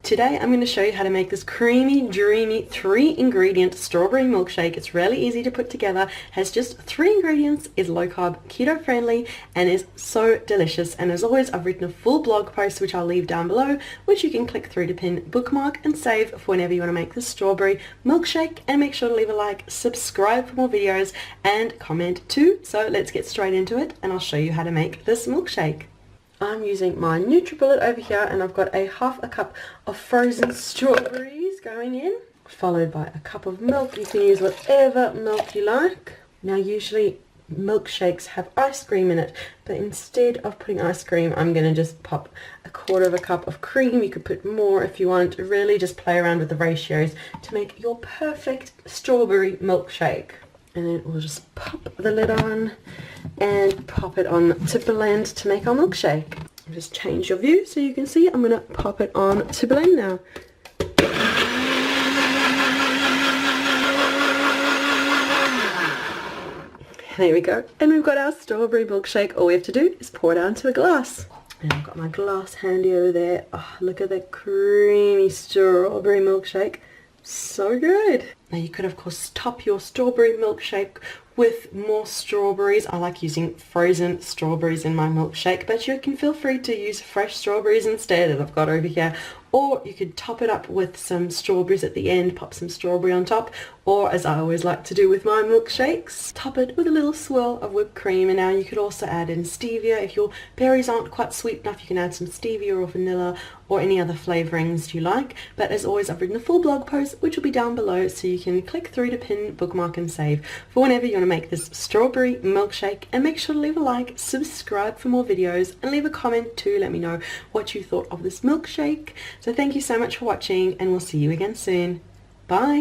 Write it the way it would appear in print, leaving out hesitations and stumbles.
Today I'm going to show you how to make this creamy, dreamy 3-ingredient strawberry milkshake. It's really easy to put together, has just 3 ingredients, is low carb, keto friendly, and is so delicious. And as always, I've written a full blog post which I'll leave down below, which you can click through to pin, bookmark and save for whenever you want to make this strawberry milkshake. And make sure to leave a like, subscribe for more videos, and comment too. So let's get straight into it and I'll show you how to make this milkshake. I'm using my NutriBullet over here, and I've got half a cup of frozen strawberries going in, followed by a cup of milk. You can use whatever milk you like. Now usually milkshakes have ice cream in it, but instead of putting ice cream, I'm going to just pop a quarter of a cup of cream. You could put more if you want. Really just play around with the ratios to make your perfect strawberry milkshake. And then we'll just pop the lid on and pop it on to blend to make our milkshake. Just change your view so you can see. I'm going to pop it on to blend now. There we go. And we've got our strawberry milkshake. All we have to do is pour it out into a glass. And I've got my glass handy over there. Oh, look at that creamy strawberry milkshake. So good. Now you could of course top your strawberry milkshake with more strawberries. I like using frozen strawberries in my milkshake, but you can feel free to use fresh strawberries instead that I've got over here. Or you could top it up with some strawberries at the end, pop some strawberry on top, or as I always like to do with my milkshakes, top it with a little swirl of whipped cream. And now you could also add in stevia. If your berries aren't quite sweet enough, you can add some stevia or vanilla or any other flavorings you like. But as always, I've written a full blog post which will be down below, so you can click through to pin, bookmark and save for whenever you want to make this strawberry milkshake. And make sure to leave a like, subscribe for more videos, and leave a comment too. Let me know what you thought of this milkshake. So thank you so much for watching, and we'll see you again soon. Bye!